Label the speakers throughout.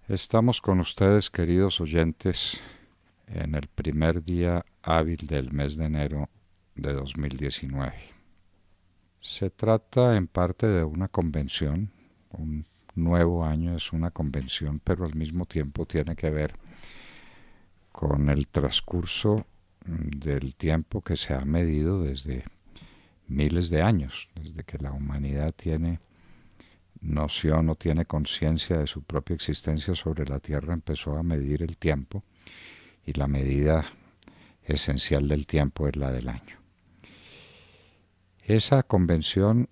Speaker 1: Estamos con ustedes, queridos oyentes, en el primer día hábil del mes de enero de 2019. Se trata en parte de una convención, un nuevo año es una convención, pero al mismo tiempo tiene que ver con el transcurso del tiempo que se ha medido desde miles de años, desde que la humanidad tiene noción o tiene conciencia de su propia existencia sobre la Tierra, empezó a medir el tiempo y la medida esencial del tiempo es la del año. Esa convención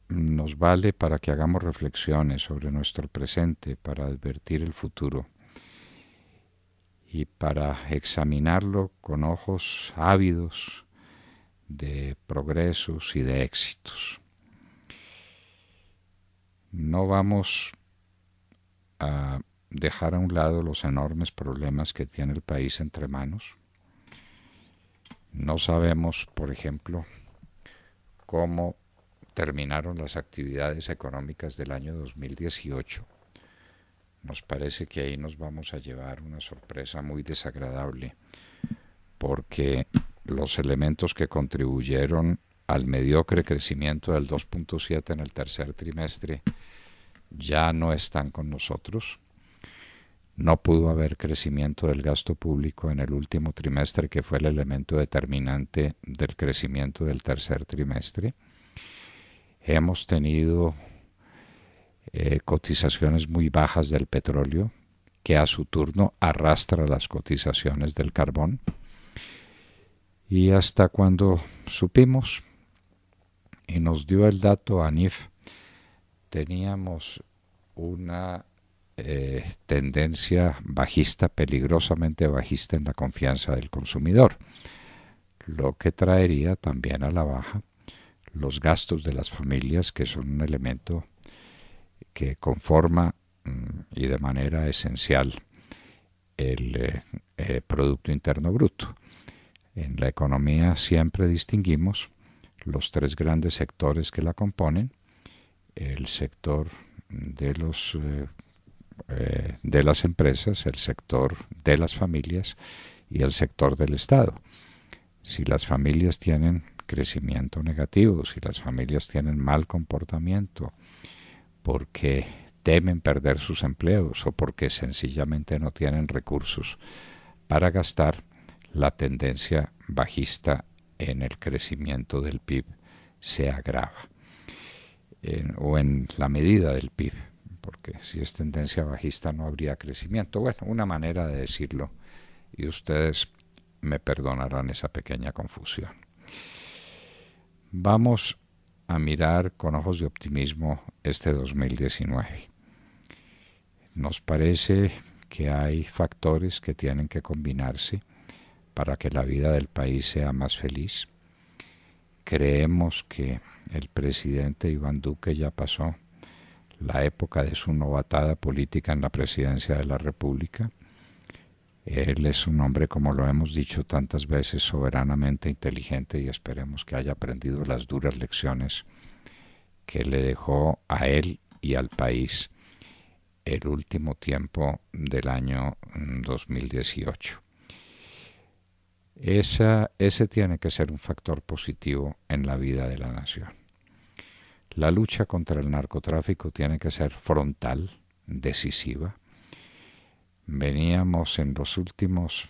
Speaker 1: nos vale para que hagamos reflexiones sobre nuestro presente, para advertir el futuro y para examinarlo con ojos ávidos de progresos y de éxitos. No vamos a dejar a un lado los enormes problemas que tiene el país entre manos. No sabemos, por ejemplo, cómo terminaron las actividades económicas del año 2018. Nos parece que ahí nos vamos a llevar una sorpresa muy desagradable, porque los elementos que contribuyeron al mediocre crecimiento del 2.7 en el tercer trimestre ya no están con nosotros. No pudo haber crecimiento del gasto público en el último trimestre, que fue el elemento determinante del crecimiento del tercer trimestre. Hemos tenido cotizaciones muy bajas del petróleo, que a su turno arrastra las cotizaciones del carbón. Y hasta cuando supimos y nos dio el dato ANIF, teníamos una tendencia bajista, peligrosamente bajista en la confianza del consumidor, lo que traería también a la baja los gastos de las familias, que son un elemento que conforma y de manera esencial el Producto Interno Bruto. En la economía siempre distinguimos los tres grandes sectores que la componen: el sector de las empresas, el sector de las familias y el sector del Estado. Si las familias tienen crecimiento negativo, si las familias tienen mal comportamiento porque temen perder sus empleos o porque sencillamente no tienen recursos para gastar, la tendencia bajista en el crecimiento del PIB se agrava, o en la medida del PIB, porque si es tendencia bajista no habría crecimiento. Bueno, una manera de decirlo, y ustedes me perdonarán esa pequeña confusión. Vamos a mirar con ojos de optimismo este 2019. Nos parece que hay factores que tienen que combinarse para que la vida del país sea más feliz. Creemos que el presidente Iván Duque ya pasó la época de su novatada política en la presidencia de la República. Él es un hombre, como lo hemos dicho tantas veces, soberanamente inteligente, y esperemos que haya aprendido las duras lecciones que le dejó a él y al país el último tiempo del año 2018. Ese tiene que ser un factor positivo en la vida de la nación. La lucha contra el narcotráfico tiene que ser frontal, decisiva. Veníamos en los últimos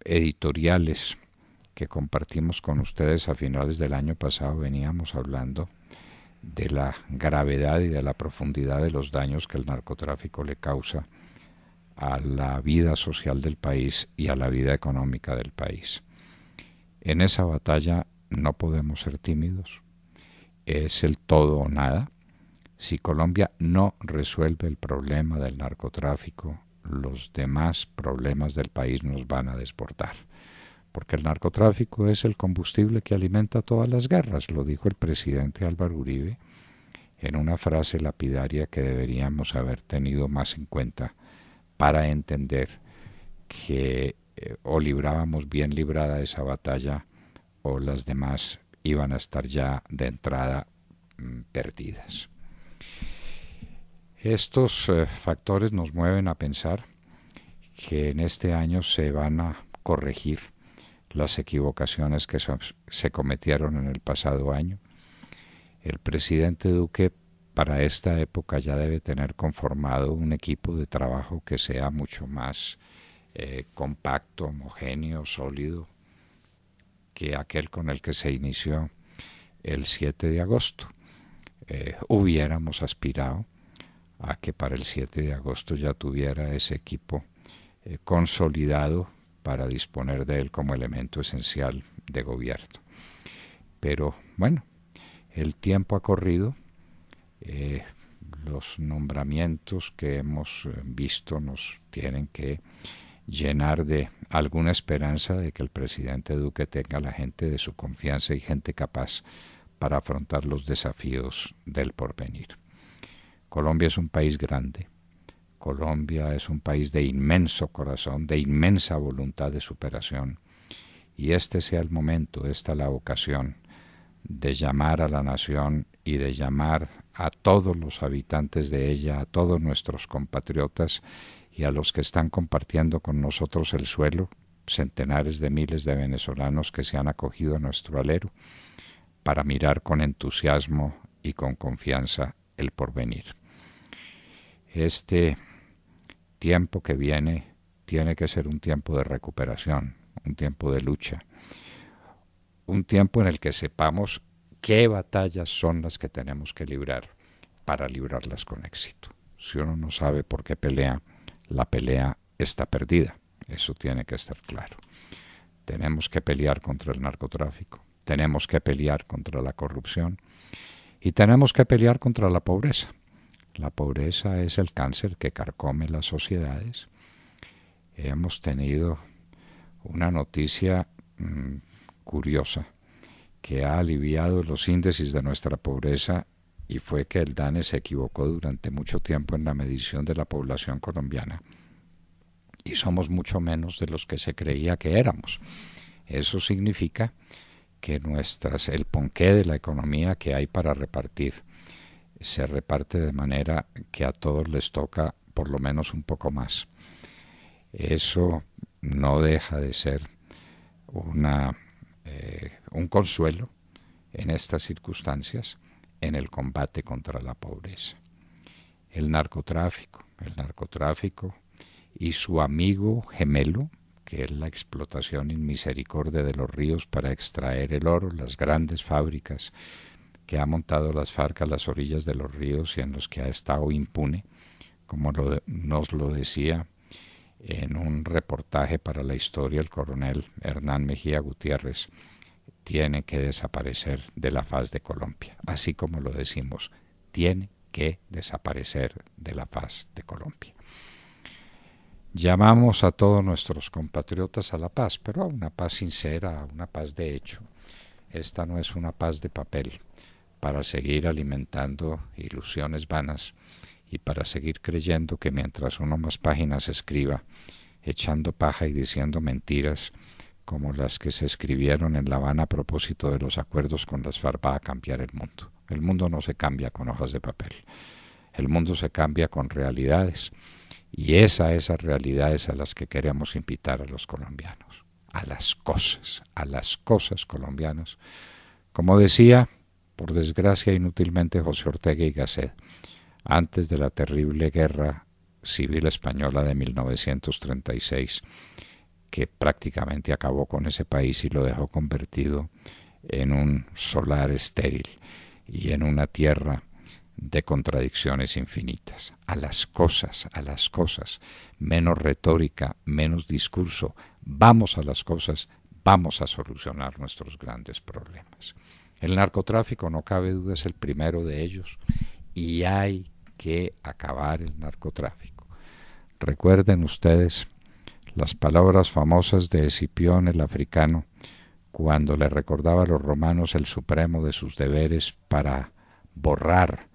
Speaker 1: editoriales que compartimos con ustedes a finales del año pasado, veníamos hablando de la gravedad y de la profundidad de los daños que el narcotráfico le causa a la vida social del país y a la vida económica del país. En esa batalla no podemos ser tímidos. Es el todo o nada. Si Colombia no resuelve el problema del narcotráfico, los demás problemas del país nos van a desbordar. Porque el narcotráfico es el combustible que alimenta todas las guerras, lo dijo el presidente Álvaro Uribe en una frase lapidaria que deberíamos haber tenido más en cuenta para entender que o librábamos bien librada esa batalla o las demás iban a estar ya de entrada perdidas. Estos factores nos mueven a pensar que en este año se van a corregir las equivocaciones que se cometieron en el pasado año. El presidente Duque para esta época ya debe tener conformado un equipo de trabajo que sea mucho más compacto, homogéneo, sólido que aquel con el que se inició el 7 de agosto. Hubiéramos aspirado a que para el 7 de agosto ya tuviera ese equipo consolidado para disponer de él como elemento esencial de gobierno. Pero bueno, el tiempo ha corrido, los nombramientos que hemos visto nos tienen que llenar de alguna esperanza de que el presidente Duque tenga a la gente de su confianza y gente capaz para afrontar los desafíos del porvenir. Colombia es un país grande, Colombia es un país de inmenso corazón, de inmensa voluntad de superación, y este sea el momento, esta la ocasión de llamar a la nación y de llamar a todos los habitantes de ella, a todos nuestros compatriotas y a los que están compartiendo con nosotros el suelo, centenares de miles de venezolanos que se han acogido a nuestro alero, para mirar con entusiasmo y con confianza el porvenir. Este tiempo que viene tiene que ser un tiempo de recuperación, un tiempo de lucha, un tiempo en el que sepamos qué batallas son las que tenemos que librar para librarlas con éxito. Si uno no sabe por qué pelea, la pelea está perdida. Eso tiene que estar claro. Tenemos que pelear contra el narcotráfico, tenemos que pelear contra la corrupción y tenemos que pelear contra la pobreza. La pobreza es el cáncer que carcome las sociedades. Hemos tenido una noticia curiosa que ha aliviado los índices de nuestra pobreza, y fue que el DANE se equivocó durante mucho tiempo en la medición de la población colombiana y somos mucho menos de los que se creía que éramos. Eso significa que el ponqué de la economía que hay para repartir se reparte de manera que a todos les toca por lo menos un poco más. Eso no deja de ser un consuelo en estas circunstancias en el combate contra la pobreza. El narcotráfico y su amigo gemelo, que es la explotación sin misericordia de los ríos para extraer el oro, las grandes fábricas que ha montado las FARC a las orillas de los ríos y en los que ha estado impune, como nos lo decía en un reportaje para la historia el coronel Hernán Mejía Gutiérrez, tiene que desaparecer de la faz de Colombia. Así como lo decimos, tiene que desaparecer de la faz de Colombia. Llamamos a todos nuestros compatriotas a la paz, pero a una paz sincera, a una paz de hecho. Esta no es una paz de papel para seguir alimentando ilusiones vanas y para seguir creyendo que mientras uno más páginas escriba, echando paja y diciendo mentiras, como las que se escribieron en La Habana a propósito de los acuerdos con las FARC, va a cambiar el mundo. El mundo no se cambia con hojas de papel. El mundo se cambia con realidades. Y esas realidades a las que queremos invitar a los colombianos. A las cosas colombianas. Como decía, por desgracia inútilmente, José Ortega y Gasset, antes de la terrible guerra civil española de 1936, que prácticamente acabó con ese país y lo dejó convertido en un solar estéril y en una tierra de contradicciones infinitas. A las cosas, menos retórica, menos discurso, vamos a las cosas, vamos a solucionar nuestros grandes problemas. El narcotráfico, no cabe duda, es el primero de ellos y hay que acabar el narcotráfico. Recuerden ustedes las palabras famosas de Escipión el africano cuando le recordaba a los romanos el supremo de sus deberes para borrar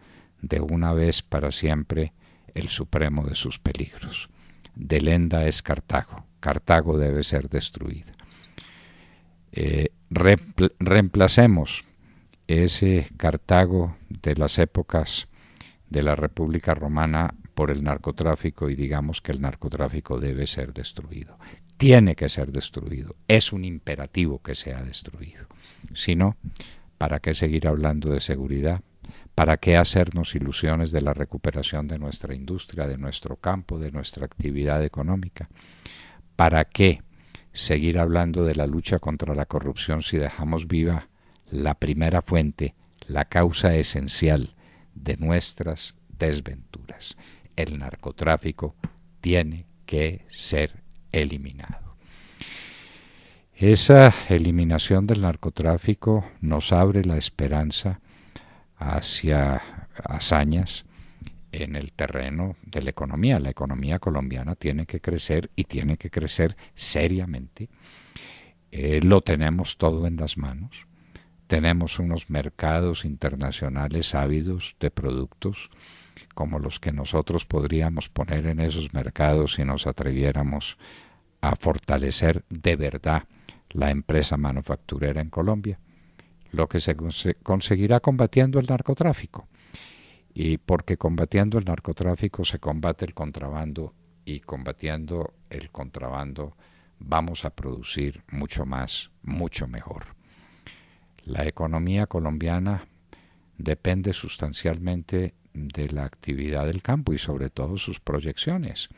Speaker 1: de una vez para siempre el supremo de sus peligros. Delenda es Cartago, Cartago debe ser destruida. Reemplacemos ese Cartago de las épocas de la República Romana por el narcotráfico y digamos que el narcotráfico debe ser destruido. Tiene que ser destruido. Es un imperativo que sea destruido. Si no, ¿para qué seguir hablando de seguridad? ¿Para qué hacernos ilusiones de la recuperación de nuestra industria, de nuestro campo, de nuestra actividad económica? ¿Para qué seguir hablando de la lucha contra la corrupción si dejamos viva la primera fuente, la causa esencial de nuestras desventuras? El narcotráfico tiene que ser eliminado. Esa eliminación del narcotráfico nos abre la esperanza hacia hazañas en el terreno de la economía. La economía colombiana tiene que crecer y tiene que crecer seriamente. Lo tenemos todo en las manos. Tenemos unos mercados internacionales ávidos de productos como los que nosotros podríamos poner en esos mercados si nos atreviéramos a fortalecer de verdad la empresa manufacturera en Colombia, lo que se conseguirá combatiendo el narcotráfico. Y porque combatiendo el narcotráfico se combate el contrabando, y combatiendo el contrabando vamos a producir mucho más, mucho mejor. La economía colombiana depende sustancialmente de la actividad del campo y sobre todo sus proyecciones.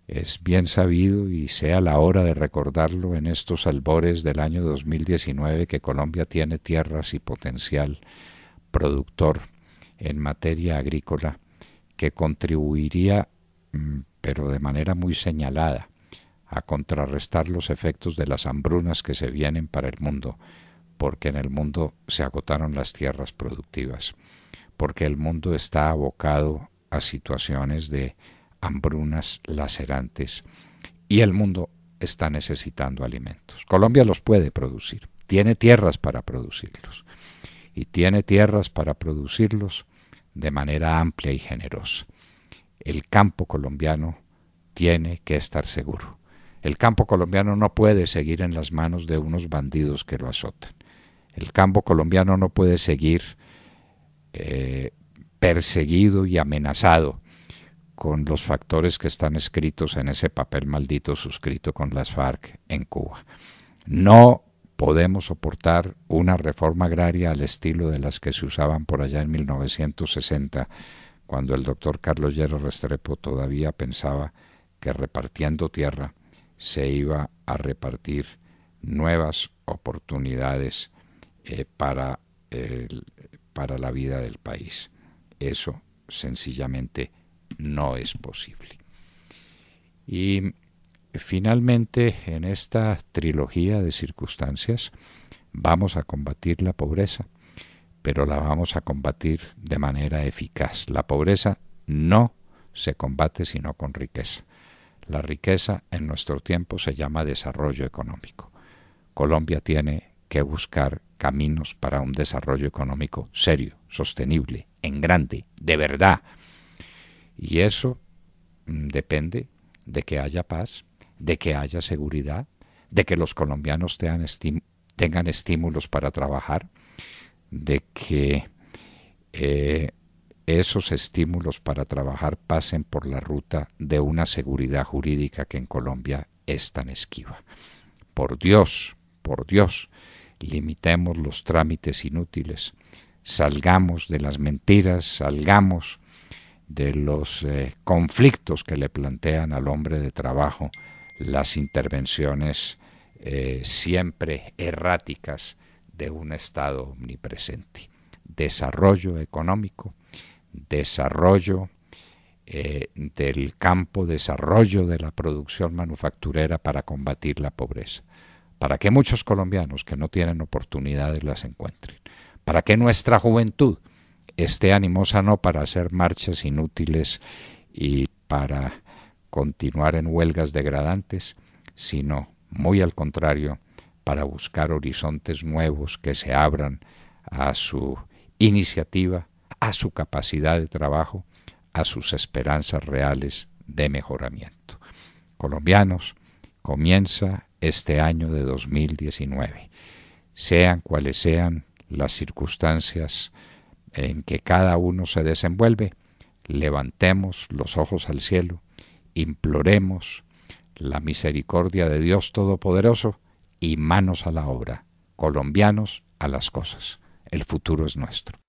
Speaker 1: Es bien sabido y sea la hora de recordarlo en estos albores del año 2019 que Colombia tiene tierras y potencial productor en materia agrícola que contribuiría, pero de manera muy señalada, a contrarrestar los efectos de las hambrunas que se vienen para el mundo, porque en el mundo se agotaron las tierras productivas, porque el mundo está abocado a situaciones de hambrunas lacerantes y el mundo está necesitando alimentos. Colombia los puede producir, tiene tierras para producirlos y tiene tierras para producirlos de manera amplia y generosa. El campo colombiano tiene que estar seguro. El campo colombiano no puede seguir en las manos de unos bandidos que lo azotan. El campo colombiano no puede seguir perseguido y amenazado con los factores que están escritos en ese papel maldito suscrito con las FARC en Cuba. No podemos soportar una reforma agraria al estilo de las que se usaban por allá en 1960, cuando el doctor Carlos Lleras Restrepo todavía pensaba que repartiendo tierra se iba a repartir nuevas oportunidades para la vida del país. Eso sencillamente no es posible. Y finalmente, en esta trilogía de circunstancias, vamos a combatir la pobreza, pero la vamos a combatir de manera eficaz. La pobreza no se combate sino con riqueza. La riqueza en nuestro tiempo se llama desarrollo económico. Colombia tiene que buscar caminos para un desarrollo económico serio, sostenible, en grande, de verdad. Y eso depende de que haya paz, de que haya seguridad, de que los colombianos tengan estímulos para trabajar, de que esos estímulos para trabajar pasen por la ruta de una seguridad jurídica que en Colombia es tan esquiva. Por Dios, limitemos los trámites inútiles, salgamos de las mentiras, salgamos de los conflictos que le plantean al hombre de trabajo las intervenciones siempre erráticas de un Estado omnipresente. Desarrollo económico, desarrollo del campo, desarrollo de la producción manufacturera para combatir la pobreza, para que muchos colombianos que no tienen oportunidades las encuentren, para que nuestra juventud esté animosa no para hacer marchas inútiles y para continuar en huelgas degradantes, sino, muy al contrario, para buscar horizontes nuevos que se abran a su iniciativa, a su capacidad de trabajo, a sus esperanzas reales de mejoramiento. Colombianos, comienza este año de 2019. Sean cuales sean las circunstancias en que cada uno se desenvuelve, levantemos los ojos al cielo, imploremos la misericordia de Dios Todopoderoso y manos a la obra, colombianos a las cosas. El futuro es nuestro.